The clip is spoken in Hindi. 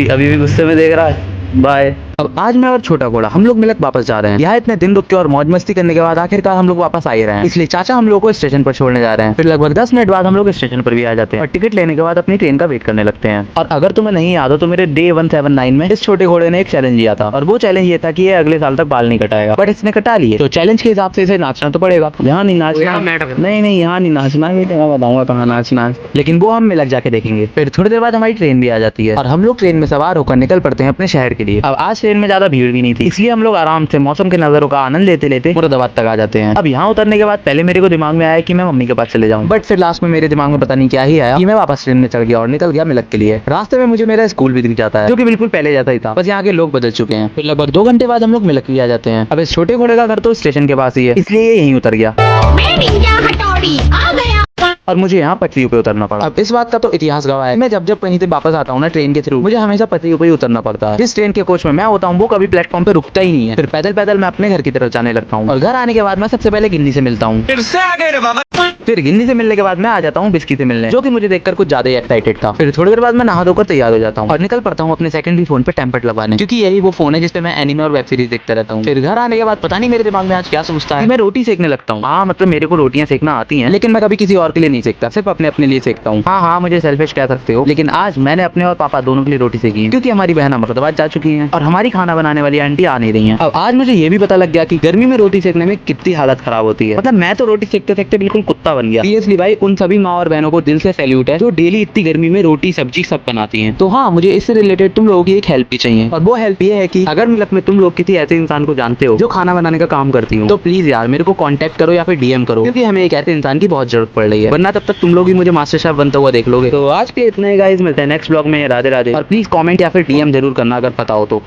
अभी भी गुस्से में देख रहा है। बाय। अब आज मैं और छोटा घोड़ा हम लोग मिलक वापस जा रहे हैं। यहाँ इतने दिन रुक के और मौज मस्ती करने के बाद आखिरकार हम लोग वापस आ ही रहे हैं। इसलिए चाचा हम लोग को स्टेशन पर छोड़ने जा रहे हैं। फिर लगभग 10 मिनट बाद हम लोग स्टेशन पर भी आ जाते हैं और टिकट लेने के बाद अपनी ट्रेन का वेट करने लगते हैं। और अगर तुम्हें नहीं याद हो तो मेरे डे 179 में इस छोटे घोड़े ने एक चैलेंज लिया था और वो चैलेंज ये था कि ये अगले साल तक बाल नहीं कटाएगा, बट इसने कटा लिए। तो चैलेंज के हिसाब से इसे नाचना तो पड़ेगा। यहाँ नहीं नाचना, नहीं यहाँ नहीं नाचना, मैं बताऊंगा कहाँ नाचना है, लेकिन वो हम मिलक जाके देखेंगे। फिर थोड़ी देर बाद हमारी ट्रेन भी आ जाती है और हम लोग ट्रेन में सवार होकर निकल पड़ते हैं अपने शहर के लिए। अब आज ट्रेन में ज्यादा भीड़ भी नहीं थी, इसलिए हम लोग आराम से मौसम के नजारों का आनंद लेते लेते मुरादाबाद तक आ जाते हैं। अब यहाँ उतरने के बाद पहले मेरे को दिमाग में आया कि मैं मम्मी के पास चले जाऊं, बट फिर लास्ट में मेरे दिमाग में पता नहीं क्या ही आया कि मैं वापस ट्रेन में चढ़ गया और निकल गया मिलक के लिए। रास्ते में मुझे मेरा स्कूल भी दिख जाता है जो कि बिल्कुल पहले जैसा ही था, बस यहाँ के लोग बदल चुके हैं। फिर लगभग 2 घंटे बाद हम लोग मिलक भी आ जाते हैं। अब इस छोटे घोड़े का घर तो स्टेशन के पास ही है, इसलिए ये यहीं उतर गया और मुझे यहाँ पटरियों पे उतरना पड़ा। अब इस बात का तो इतिहास गवाह है, मैं जब जब कहीं से वापस आता हूँ ना ट्रेन के थ्रू, मुझे हमेशा पटरियों पे ही उतरना पड़ता है। जिस ट्रेन के कोच में मैं होता हूँ वो कभी प्लेटफॉर्म पे रुकता ही नहीं है। फिर पैदल पैदल मैं अपने घर की तरफ जाने लगता हूँ और घर आने के बाद मैं सबसे पहले गिन्नी से मिलता हूँ। फिर गिन्नी से मिलने के बाद मैं आ जाता हूँ बिस्की से मिलने, जो कि मुझे देखकर कुछ ज्यादा एक्साइटेड था। फिर थोड़ी देर बाद मैं नहा धोकर तैयार हो जाता हूँ और निकल पड़ता हूँ अपने सेकंडरी फोन पे टेम्पलेट लगवाने, क्योंकि यही वो फोन है जिसपे मैं एनिमे और वेब सीरीज देखता रहता हूँ। फिर घर आने के बाद पता नहीं मेरे दिमाग में आज क्या सोचता है, मैं रोटी सेकने लगता हूँ। हाँ मतलब मेरे को रोटियां सेकना आती हैं, लेकिन मैं कभी किसी और के लिए नहीं सेकता, सिर्फ अपने अपने लिए सेकता हूँ। हाँ मुझे सेल्फिश कह सकते हो, लेकिन आज मैंने अपने और पापा दोनों के लिए रोटी सेकी है, क्योंकि हमारी बहन मुरादाबाद जा चुकी है और हमारी खाना बनाने वाली आंटी आ नहीं रही है। अब आज मुझे ये भी पता लग गया कि गर्मी में रोटी सेकने में कितनी हालत खराब होती है। मतलब मैं तो रोटी सेकते सेकते बिल्कुल कुत्ता बन गया। सीरियसली भाई, उन सभी माँ और बहनों को दिल से सैल्यूट है जो डेली इतनी गर्मी में रोटी सब्जी सब बनाती हैं। तो हाँ, मुझे इससे रिलेटेड तुम लोगों की एक हेल्प भी चाहिए, और वो हेल्प ये है कि अगर मिलक में तुम लोग किसी ऐसे इंसान को जानते हो जो खाना बनाने का काम करती हो, तो प्लीज यार मेरे को कांटेक्ट करो या फिर डीएम करो, क्योंकि हमें एक ऐसे इंसान की बहुत जरूरत पड़ रही है, वरना तब तक तुम लोग ही मुझे मास्टर शेफ बनता हुआ देख लोगे। तो आज के इतने गाइस, मिलते हैं नेक्स्ट ब्लॉग में। राधे राधे। और प्लीज कमेंट या फिर डीएम जरूर करना अगर पता हो तो।